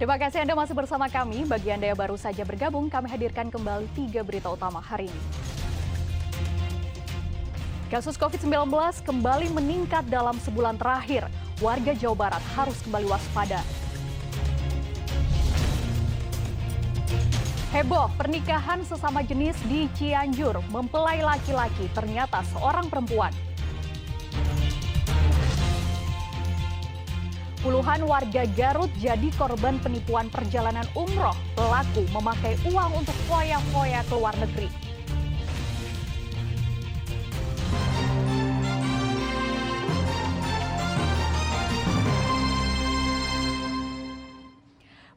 Terima kasih Anda masih bersama kami. Bagi Anda yang baru saja bergabung, kami hadirkan kembali 3 berita utama hari ini. Kasus COVID-19 kembali meningkat dalam sebulan terakhir. Warga Jawa Barat harus kembali waspada. Heboh, pernikahan sesama jenis di Cianjur. Mempelai laki-laki ternyata seorang perempuan. Puluhan warga Garut jadi korban penipuan perjalanan umroh. Pelaku memakai uang untuk foya-foya ke luar negeri.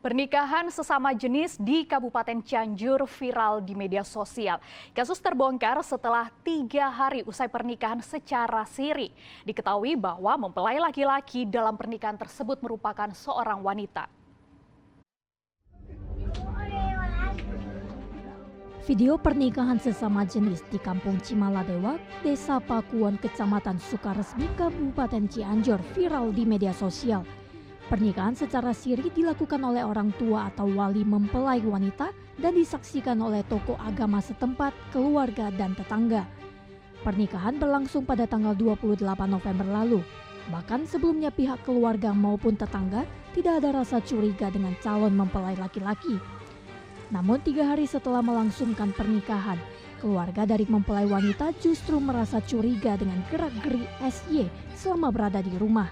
Pernikahan sesama jenis di Kabupaten Cianjur viral di media sosial. Kasus terbongkar setelah 3 hari usai pernikahan secara siri. Diketahui bahwa mempelai laki-laki dalam pernikahan tersebut merupakan seorang wanita. Video pernikahan sesama jenis di Kampung Cimaladewa, Desa Pakuan, Kecamatan Sukaresmi, Kabupaten Cianjur viral di media sosial. Pernikahan secara siri dilakukan oleh orang tua atau wali mempelai wanita dan disaksikan oleh tokoh agama setempat, keluarga, dan tetangga. Pernikahan berlangsung pada tanggal 28 November lalu. Bahkan sebelumnya pihak keluarga maupun tetangga tidak ada rasa curiga dengan calon mempelai laki-laki. Namun 3 hari setelah melangsungkan pernikahan, keluarga dari mempelai wanita justru merasa curiga dengan gerak-gerik SY selama berada di rumah.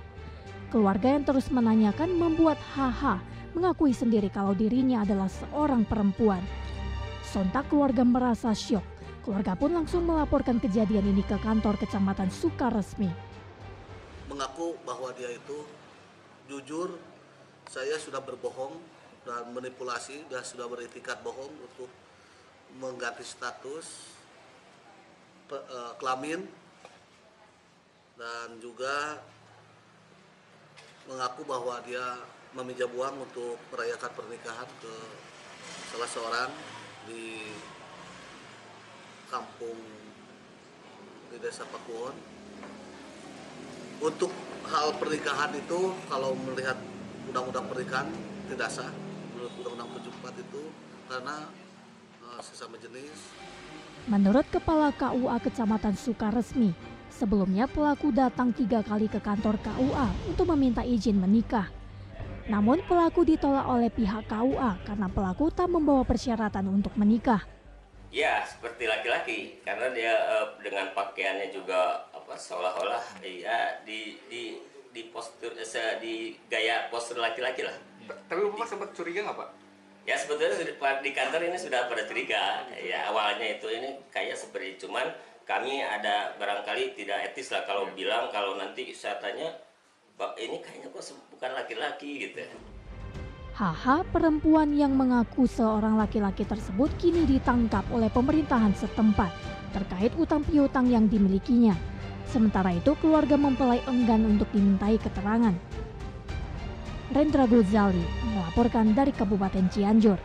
Keluarga yang terus menanyakan membuat HH mengakui sendiri kalau dirinya adalah seorang perempuan. Sontak keluarga merasa syok. Keluarga pun langsung melaporkan kejadian ini ke kantor Kecamatan Sukaresmi. Mengaku bahwa dia itu jujur, saya sudah berbohong dan manipulasi dan sudah beretikat bohong untuk mengganti status kelamin, dan juga mengaku bahwa dia meminjam uang untuk merayakan pernikahan ke salah seorang di kampung di Desa Pakuan. Untuk hal pernikahan itu, kalau melihat undang-undang pernikahan tidak sah menurut Undang-Undang 74 itu karena sesama jenis. Menurut Kepala KUA Kecamatan Sukaresmi, sebelumnya pelaku datang 3 kali ke kantor KUA untuk meminta izin menikah. Namun pelaku ditolak oleh pihak KUA karena pelaku tak membawa persyaratan untuk menikah. Ya, seperti laki-laki, karena dia dengan pakaiannya juga seolah-olah ya di postur di gaya postur laki-laki lah. Tapi Bapak sempat curiga nggak, Pak? Ya, sebetulnya di kantor ini sudah pada curiga. Ya, awalnya ini kayak seperti cuman kami ada barangkali tidak etis lah kalau bilang, kalau nanti saya tanya, ini kayaknya kok bukan laki-laki gitu. HH, perempuan yang mengaku seorang laki-laki tersebut kini ditangkap oleh pemerintahan setempat terkait utang piutang yang dimilikinya. Sementara itu keluarga mempelai enggan untuk dimintai keterangan. Rendra Gozali melaporkan dari Kabupaten Cianjur.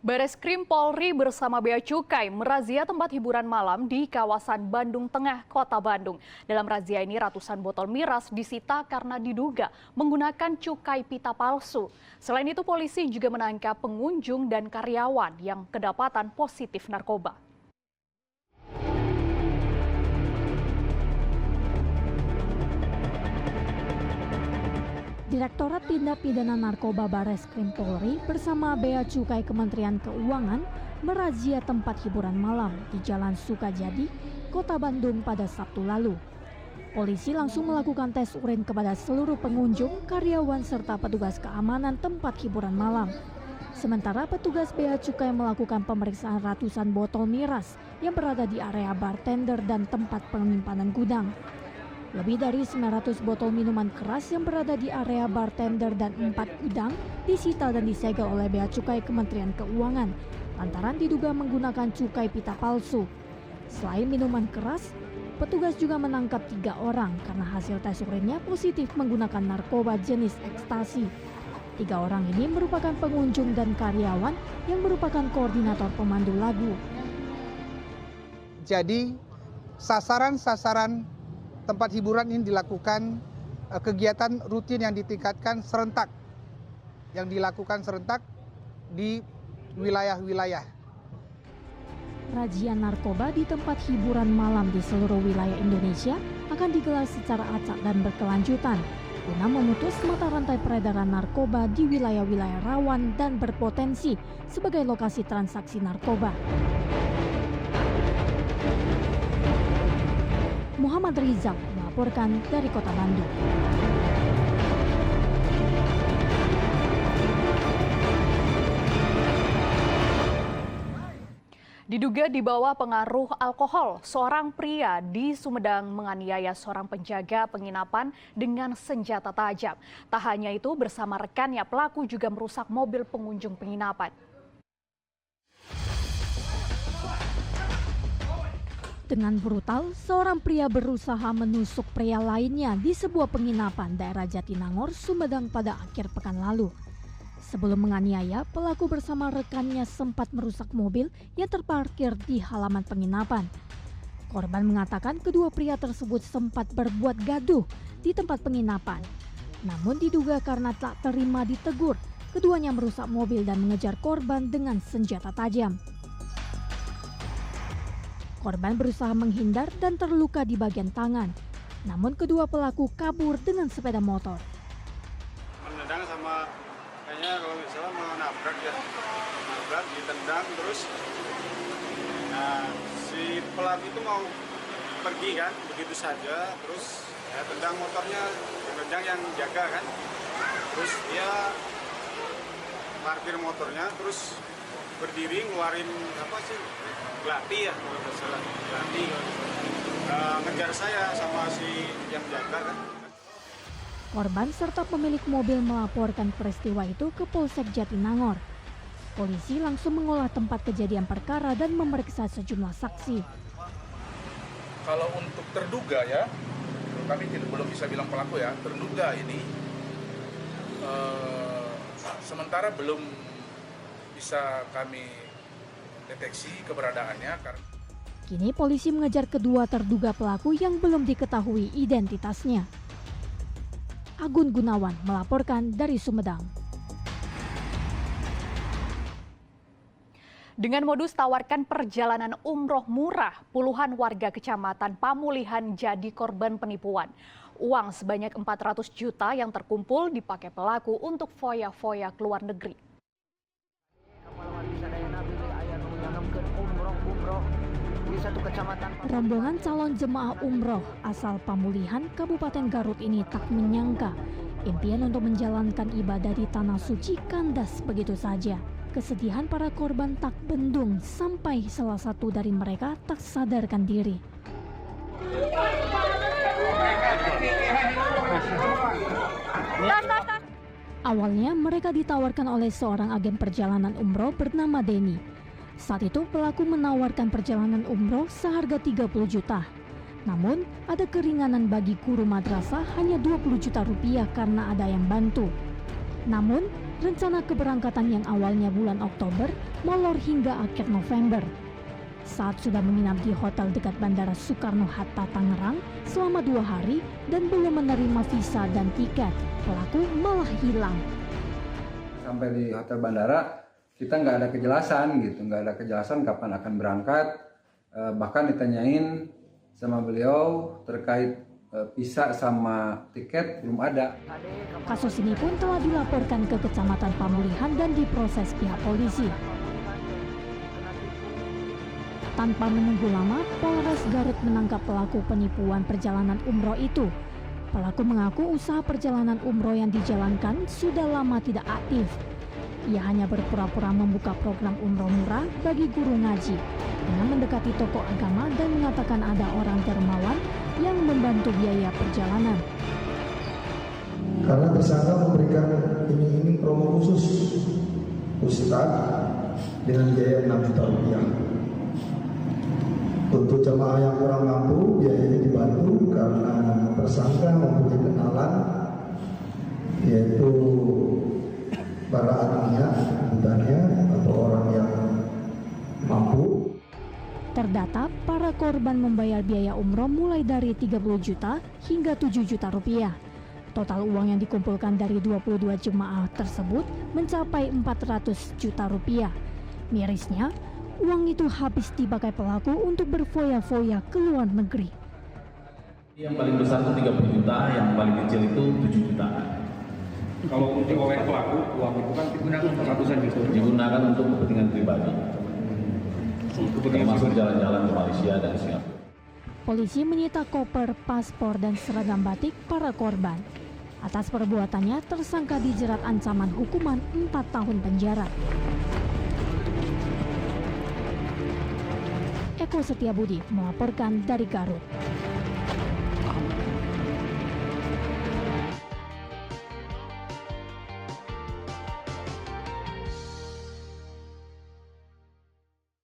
Bareskrim Polri bersama Bea Cukai merazia tempat hiburan malam di kawasan Bandung Tengah, Kota Bandung. Dalam razia ini ratusan botol miras disita karena diduga menggunakan cukai pita palsu. Selain itu polisi juga menangkap pengunjung dan karyawan yang kedapatan positif narkoba. Direktorat Tindak Pidana Narkoba Bareskrim Polri bersama Bea Cukai Kementerian Keuangan merazia tempat hiburan malam di Jalan Sukajadi, Kota Bandung pada Sabtu lalu. Polisi langsung melakukan tes urin kepada seluruh pengunjung, karyawan serta petugas keamanan tempat hiburan malam. Sementara petugas Bea Cukai melakukan pemeriksaan ratusan botol miras yang berada di area bartender dan tempat penyimpanan gudang. Lebih dari 900 botol minuman keras yang berada di area bartender dan 4 gudang disita dan disegel oleh Bea Cukai Kementerian Keuangan lantaran diduga menggunakan cukai pita palsu. Selain minuman keras, petugas juga menangkap 3 orang karena hasil tes urinnya positif menggunakan narkoba jenis ekstasi. 3 orang ini merupakan pengunjung dan karyawan yang merupakan koordinator pemandu lagu. Jadi sasaran-sasaran tempat hiburan ini dilakukan kegiatan rutin yang ditingkatkan serentak, yang dilakukan serentak di wilayah-wilayah. Razia narkoba di tempat hiburan malam di seluruh wilayah Indonesia akan digelar secara acak dan berkelanjutan guna memutus mata rantai peredaran narkoba di wilayah-wilayah rawan dan berpotensi sebagai lokasi transaksi narkoba. Muhammad Rizal melaporkan dari Kota Bandung. Diduga di bawah pengaruh alkohol, seorang pria di Sumedang menganiaya seorang penjaga penginapan dengan senjata tajam. Tak hanya itu, bersama rekannya pelaku juga merusak mobil pengunjung penginapan. Dengan brutal, seorang pria berusaha menusuk pria lainnya di sebuah penginapan daerah Jatinangor, Sumedang pada akhir pekan lalu. Sebelum menganiaya, pelaku bersama rekannya sempat merusak mobil yang terparkir di halaman penginapan. Korban mengatakan kedua pria tersebut sempat berbuat gaduh di tempat penginapan. Namun diduga karena tak terima ditegur, keduanya merusak mobil dan mengejar korban dengan senjata tajam. Korban berusaha menghindar dan terluka di bagian tangan. Namun kedua pelaku kabur dengan sepeda motor. Menendang sama kayaknya kalau misalnya mau nabrak ya, nabrak ditendang terus. Nah si pelaku itu mau pergi kan, begitu saja. Terus ya tendang motornya, tendang yang jaga kan. Terus dia parkir motornya, terus berdiri ngeluarin apa sih? Gelati ya kalau nggak salah, gelati ngejar saya sama si yang jaga kan. Korban serta pemilik mobil melaporkan peristiwa itu ke Polsek Jatinangor. Polisi langsung mengolah tempat kejadian perkara dan memeriksa sejumlah saksi. Kalau untuk terduga ya, kami belum bisa bilang pelaku ya, terduga ini sementara belum bisa kami deteksi keberadaannya. Kini polisi mengejar kedua terduga pelaku yang belum diketahui identitasnya. Agun Gunawan melaporkan dari Sumedang. Dengan modus tawarkan perjalanan umroh murah, puluhan warga Kecamatan Pamulihan jadi korban penipuan. Uang sebanyak 400 juta yang terkumpul dipakai pelaku untuk foya-foya ke luar negeri. Rombongan calon jemaah umroh asal Pamulihan, Kabupaten Garut ini tak menyangka impian untuk menjalankan ibadah di Tanah Suci kandas begitu saja. Kesedihan para korban tak bendung sampai salah satu dari mereka tak sadarkan diri. Awalnya mereka ditawarkan oleh seorang agen perjalanan umroh bernama Denny. Saat itu pelaku menawarkan perjalanan umroh seharga 30 juta. Namun ada keringanan bagi guru madrasah hanya 20 juta rupiah karena ada yang bantu. Namun rencana keberangkatan yang awalnya bulan Oktober molor hingga akhir November. Saat sudah menginap di hotel dekat Bandara Soekarno-Hatta Tangerang selama 2 hari dan belum menerima visa dan tiket, pelaku malah hilang. Sampai di hotel bandara kita nggak ada kejelasan gitu, nggak ada kejelasan kapan akan berangkat. Bahkan ditanyain sama beliau terkait visa sama tiket belum ada. Kasus ini pun telah dilaporkan ke Kecamatan Pamulihan dan diproses pihak polisi. Tanpa menunggu lama, Polres Garut menangkap pelaku penipuan perjalanan umroh itu. Pelaku mengaku usaha perjalanan umroh yang dijalankan sudah lama tidak aktif. Ia hanya berpura-pura membuka program umroh murah bagi guru ngaji dengan mendekati tokoh agama dan mengatakan ada orang dermawan yang membantu biaya perjalanan. Karena tersangka memberikan iming-iming promo khusus Ustadz dengan biaya 6 juta rupiah. Untuk jemaah yang kurang mampu, biayanya dibantu karena tersangka mempunyai kenalan, yaitu para adminnya, akuntannya, atau orang yang mampu. Terdata, para korban membayar biaya umroh mulai dari 30 juta hingga 7 juta rupiah. Total uang yang dikumpulkan dari 22 jemaah tersebut mencapai 400 juta rupiah. Mirisnya, uang itu habis dipakai pelaku untuk berfoya-foya ke luar negeri. Yang paling besar itu 30 juta, yang paling kecil itu 7 juta. Kalau untuk oleh pelaku, uang itu kan digunakan untuk ratusan juta. Digunakan untuk kepentingan pribadi. Termasuk jalan-jalan ke Malaysia dan Singapura. Polisi menyita koper, paspor, dan seragam batik para korban. Atas perbuatannya, tersangka dijerat ancaman hukuman 4 tahun penjara. Eko Setiabudi melaporkan dari Garut.